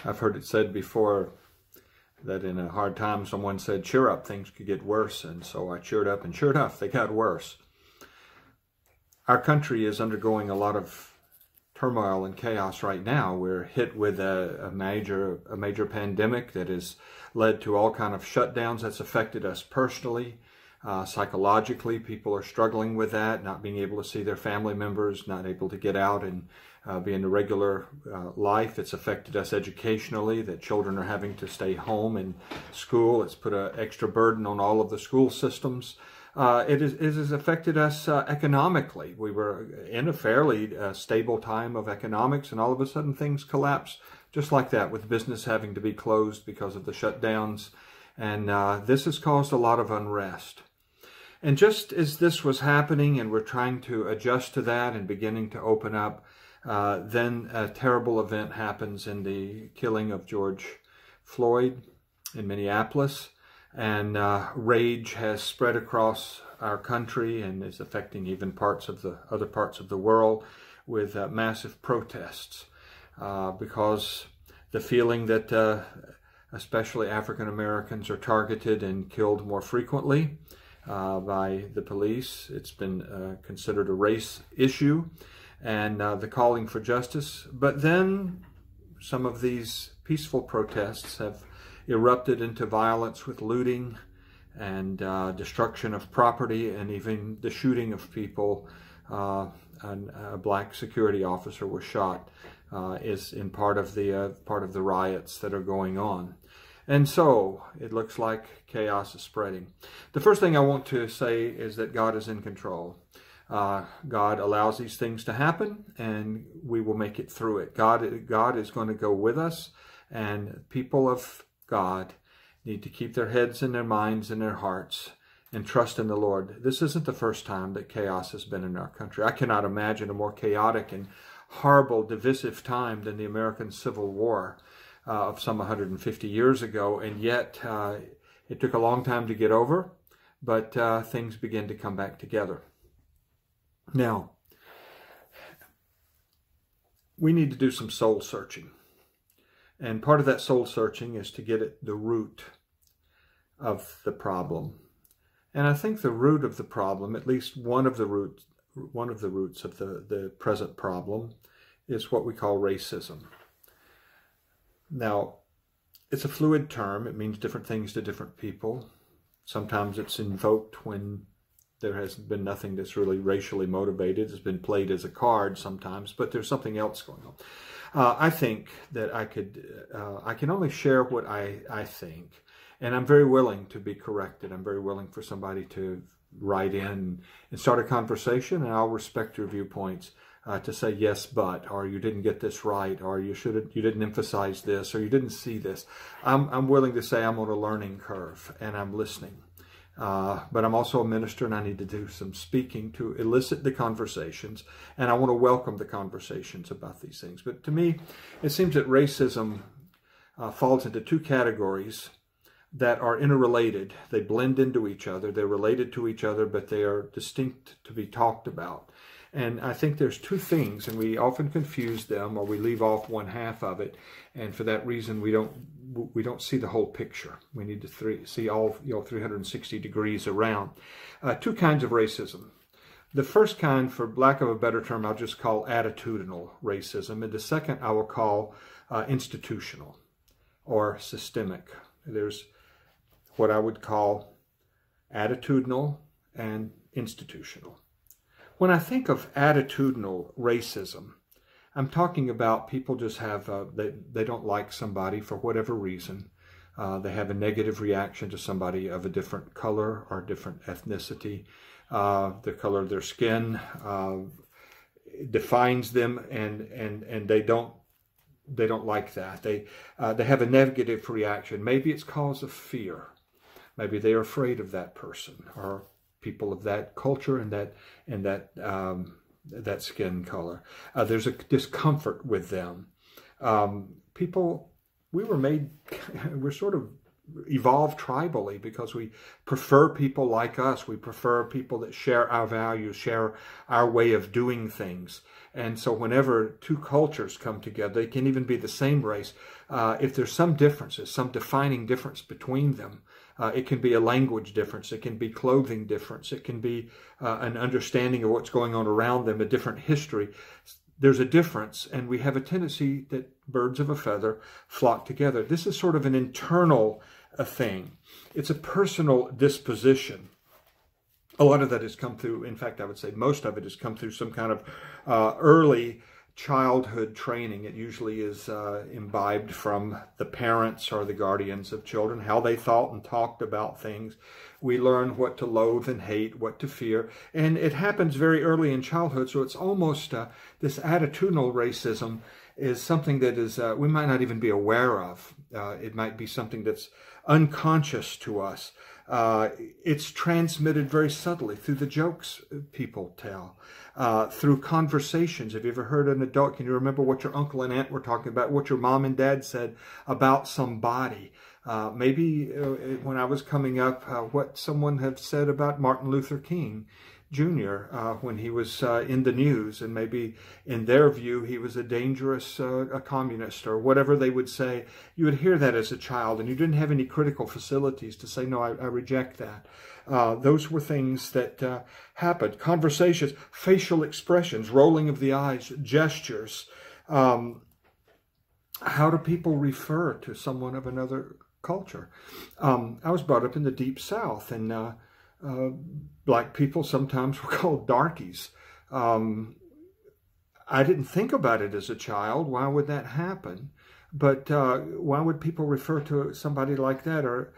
I've heard it said before that in a hard time someone said, cheer up, things could get worse. And so I cheered up, and sure enough, they got worse. Our country is undergoing a lot of turmoil and chaos right now. We're hit with a major pandemic that has led to all kind of shutdowns that's affected us personally. Psychologically, people are struggling with that, not being able to see their family members, not able to get out and be in the regular life. It's affected us educationally, that children are having to stay home in school. It's put an extra burden on all of the school systems. It has affected us economically. We were in a fairly stable time of economics, and all of a sudden things collapse just like that, with business having to be closed because of the shutdowns. And this has caused a lot of unrest. And just as this was happening and we're trying to adjust to that and beginning to open up, then a terrible event happens in the killing of George Floyd in Minneapolis. And rage has spread across our country and is affecting even parts of the other parts of the world, with massive protests because the feeling that especially African Americans are targeted and killed more frequently by the police. It's been considered a race issue, and the calling for justice. But then some of these peaceful protests have erupted into violence with looting and destruction of property, and even the shooting of people. And a black security officer was shot is in part of the riots that are going on. And so it looks like chaos is spreading. The first thing I want to say is that God is in control. God allows these things to happen, and we will make it through it. God is going to go with us, and people of God need to keep their heads and their minds and their hearts and trust in the Lord. This isn't the first time that chaos has been in our country. I cannot imagine a more chaotic and horrible, divisive time than the American Civil War of some 150 years ago, and yet it took a long time to get over, but things begin to come back together. Now, we need to do some soul searching, and part of that soul searching is to get at the root of the problem. And I think the root of the problem, at least one of the roots of the present problem, is what we call racism. Now, it's a fluid term. It means different things to different people. Sometimes it's invoked when there has been nothing that's really racially motivated. It's been played as a card sometimes, but there's something else going on. I think that I can only share what I think, and I'm very willing to be corrected. I'm very willing for somebody to write in and start a conversation, and I'll respect your viewpoints. To say yes, but, or you didn't get this right, or you didn't emphasize this, or you didn't see this. I'm willing to say I'm on a learning curve, and I'm listening. But I'm also a minister, and I need to do some speaking to elicit the conversations, and I want to welcome the conversations about these things. But to me, it seems that racism falls into two categories that are interrelated. They blend into each other. They're related to each other, but they are distinct to be talked about. And I think there's two things, and we often confuse them, or we leave off one half of it, and for that reason we don't see the whole picture. We need to see all 360 degrees around. Two kinds of racism. The first kind, for lack of a better term, I'll just call attitudinal racism, and the second I will call institutional or systemic. There's what I would call attitudinal and institutional. When I think of attitudinal racism, I'm talking about people just have, they don't like somebody for whatever reason. They have a negative reaction to somebody of a different color or different ethnicity. The color of their skin defines them, and they don't like that. They have a negative reaction. Maybe it's cause of fear. Maybe they are afraid of that person, or people of that culture and that skin color. There's a discomfort with them. We're sort of evolved tribally because we prefer people like us. We prefer people that share our values, share our way of doing things. And so whenever two cultures come together, they can even be the same race. If there's some differences, some defining difference between them, it can be a language difference, it can be clothing difference, it can be an understanding of what's going on around them, a different history. There's a difference, and we have a tendency that birds of a feather flock together. This is sort of an internal thing. It's a personal disposition. A lot of that has come through, in fact, I would say most of it has come through some kind of early childhood training. It usually is imbibed from the parents or the guardians of children, how they thought and talked about things. We learn what to loathe and hate, what to fear, and it happens very early in childhood, so it's almost this attitudinal racism is something that is we might not even be aware of. It might be something that's unconscious to us. It's transmitted very subtly through the jokes people tell, through conversations. Have you ever heard an adult, can you remember what your uncle and aunt were talking about, what your mom and dad said about somebody? Maybe when I was coming up, what someone had said about Martin Luther King Jr. When he was in the news, and maybe in their view he was a dangerous a communist or whatever they would say. You would hear that as a child, and you didn't have any critical facilities to say, no, I reject that. Those were things that happened. Conversations, facial expressions, rolling of the eyes, gestures. How do people refer to someone of another culture? I was brought up in the Deep South, and black people sometimes were called darkies. I didn't think about it as a child. Why would that happen? But why would people refer to somebody like that? Or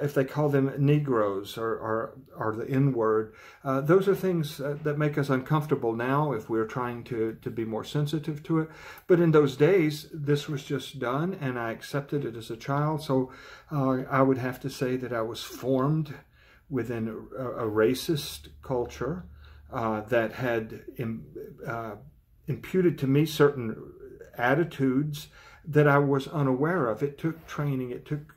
if they call them Negroes or the N-word, those are things that make us uncomfortable now if we're trying to be more sensitive to it. But in those days, this was just done, and I accepted it as a child. So I would have to say that I was formed within a racist culture that had imputed to me certain attitudes that I was unaware of. It took training. It took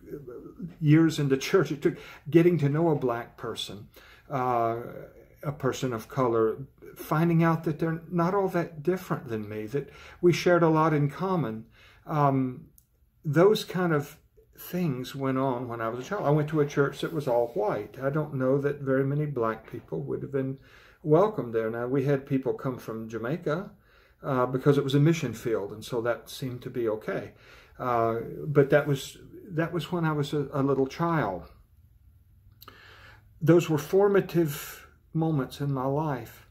years in the church. It took getting to know a black person, a person of color, finding out that they're not all that different than me, that we shared a lot in common. Those kind of things went on when I was a child. I went to a church that was all white. I don't know that very many black people would have been welcome there. Now, we had people come from Jamaica because it was a mission field, and so that seemed to be okay. But that was when I was a little child. Those were formative moments in my life.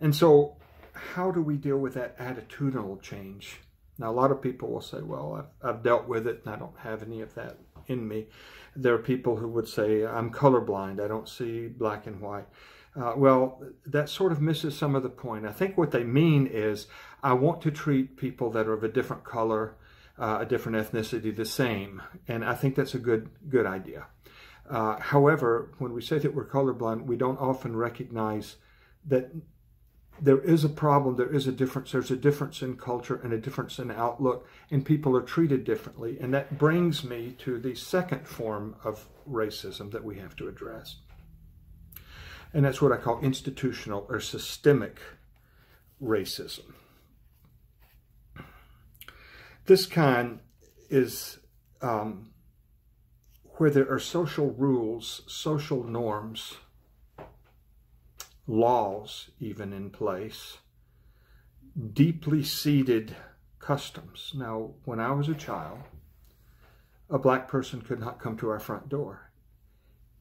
And so how do we deal with that attitudinal change? Now, a lot of people will say, well, I've dealt with it and I don't have any of that in me. There are people who would say, I'm colorblind, I don't see black and white. Well, that sort of misses some of the point. I think what they mean is, I want to treat people that are of a different color, a different ethnicity, the same. And I think that's a good idea. However, when we say that we're colorblind, we don't often recognize that there is a problem, there is a difference. There's a difference in culture and a difference in outlook, and people are treated differently. And that brings me to the second form of racism that we have to address. And that's what I call institutional or systemic racism. This kind is where there are social rules, social norms, laws even in place, deeply seated customs. Now, when I was a child, a black person could not come to our front door.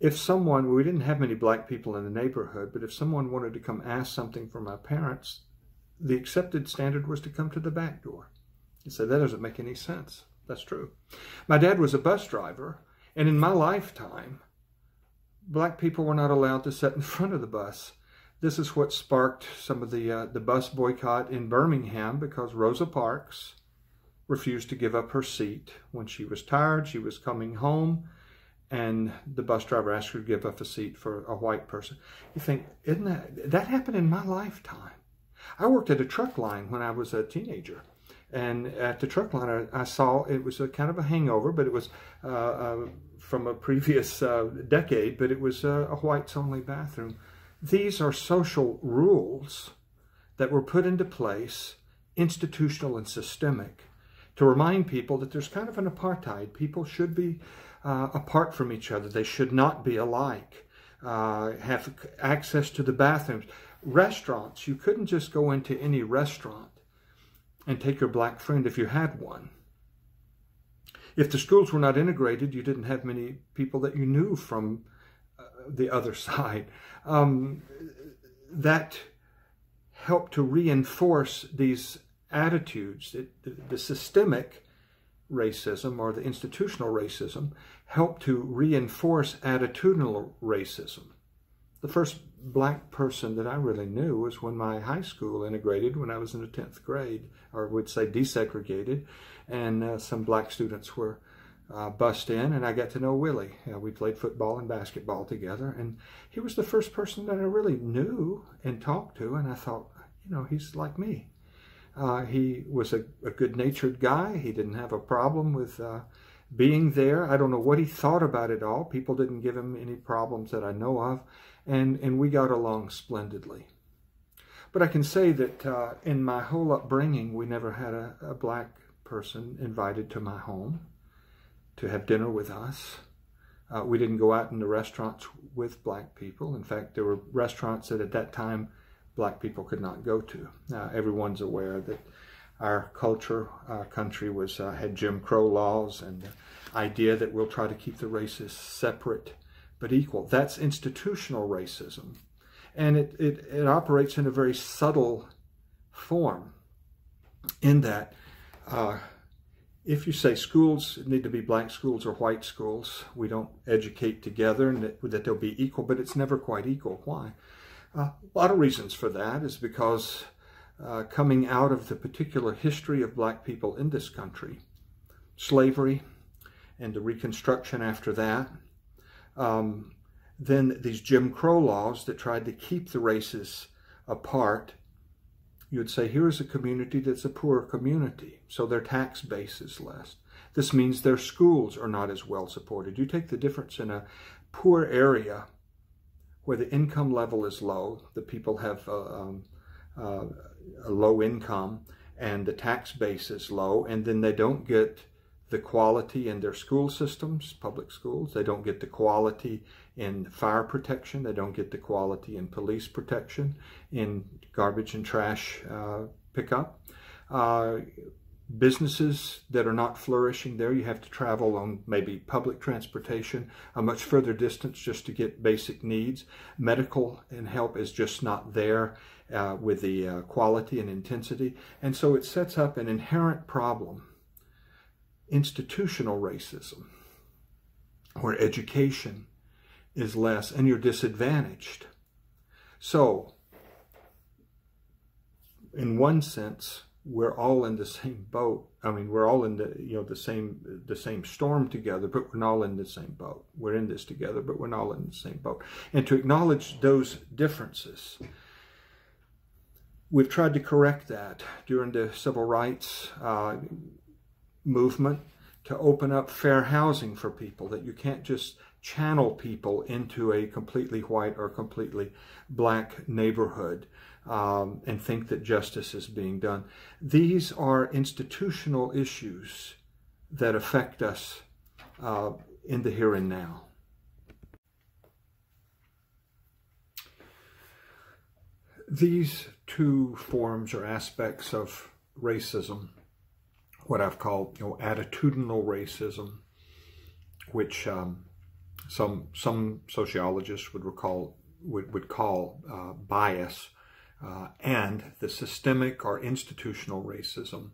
If someone, we didn't have many black people in the neighborhood, but if someone wanted to come ask something from my parents, the accepted standard was to come to the back door. You say, that doesn't make any sense. That's true. My dad was a bus driver, and in my lifetime, black people were not allowed to sit in front of the bus. This is what sparked some of the bus boycott in Birmingham, because Rosa Parks refused to give up her seat. When she was tired, she was coming home, and the bus driver asked her to give up a seat for a white person. You think, that happened in my lifetime? I worked at a truck line when I was a teenager, And at the truck line, I saw it was a kind of a hangover, but it was from a previous decade, but it was a whites-only bathroom. These are social rules that were put into place, institutional and systemic, to remind people that there's kind of an apartheid. People should be apart from each other. They should not be alike. Have access to the bathrooms. Restaurants, you couldn't just go into any restaurant and take your black friend if you had one. If the schools were not integrated, you didn't have many people that you knew from the other side. That helped to reinforce these attitudes. The systemic racism or the institutional racism helped to reinforce attitudinal racism. The first black person that I really knew was when my high school integrated when I was in the 10th grade, or would say desegregated, and some black students were bussed in, and I got to know Willie. We played football and basketball together, and he was the first person that I really knew and talked to, and I thought, you know, he's like me. He was a good-natured guy. He didn't have a problem with being there. I don't know what he thought about it all. People didn't give him any problems that I know of, and we got along splendidly. But I can say that in my whole upbringing, we never had a black person invited to my home to have dinner with us. We didn't go out in the restaurants with black people. In fact, there were restaurants that at that time black people could not go to. Everyone's aware that our culture, our country had Jim Crow laws and the idea that we'll try to keep the races separate but equal. That's institutional racism. And it operates in a very subtle form in that if you say schools need to be black schools or white schools, we don't educate together and that they'll be equal, but it's never quite equal. Why? A lot of reasons for that is because coming out of the particular history of black people in this country, slavery and the Reconstruction after that, then these Jim Crow laws that tried to keep the races apart, you would say, here is a community that's a poor community, so their tax base is less. This means their schools are not as well supported. You take the difference in a poor area where the income level is low, the people have a low income, and the tax base is low, and then they don't get the quality in their school systems, public schools. They don't get the quality in fire protection. They don't get the quality in police protection, in garbage and trash pickup. Businesses that are not flourishing there, you have to travel on maybe public transportation a much further distance just to get basic needs. Medical and help is just not there with the quality and intensity. And so it sets up an inherent problem. Institutional racism, where education is less and you're disadvantaged. So, in one sense, we're all in the same boat. I mean, we're all in the same storm together, but we're not all in the same boat. We're in this together, but we're not all in the same boat. And to acknowledge those differences, we've tried to correct that during the civil rights movement to open up fair housing for people, that you can't just channel people into a completely white or completely black neighborhood and think that justice is being done. These are institutional issues that affect us in the here and now. These two forms or aspects of racism, what I've called, attitudinal racism, which some sociologists would call bias, and the systemic or institutional racism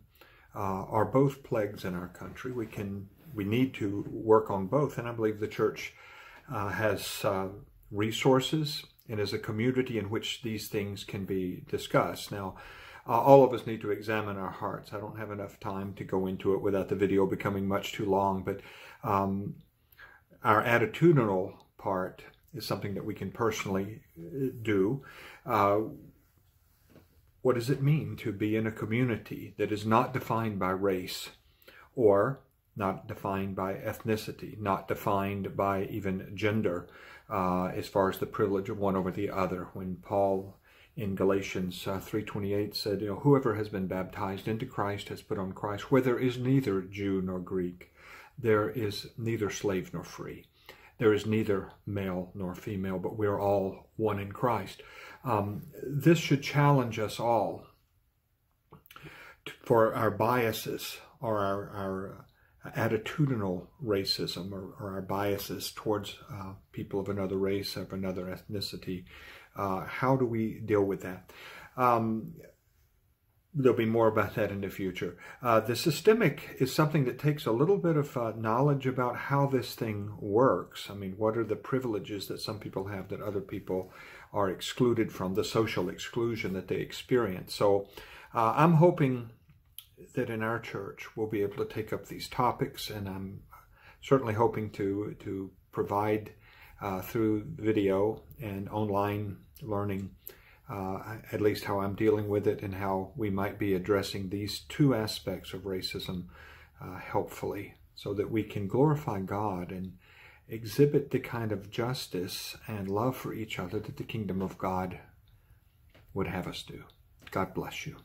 are both plagues in our country. We need to work on both, and I believe the church has resources and is a community in which these things can be discussed. Now, all of us need to examine our hearts. I don't have enough time to go into it without the video becoming much too long, but our attitudinal part is something that we can personally do. what does it mean to be in a community that is not defined by race, or not defined by ethnicity, not defined by even gender, as far as the privilege of one over the other? When Paul in Galatians 3:28 said, whoever has been baptized into Christ has put on Christ, where there is neither Jew nor Greek, there is neither slave nor free, there is neither male nor female, but we are all one in Christ. This should challenge us all for our biases, or our attitudinal racism, or our biases towards people of another race, of another ethnicity. How do we deal with that? There'll be more about that in the future. The systemic is something that takes a little bit of knowledge about how this thing works. I mean, what are the privileges that some people have that other people are excluded from, the social exclusion that they experience? So I'm hoping that in our church we'll be able to take up these topics, and I'm certainly hoping to provide through video and online learning at least how I'm dealing with it, and how we might be addressing these two aspects of racism helpfully, so that we can glorify God and exhibit the kind of justice and love for each other that the kingdom of God would have us do. God bless you.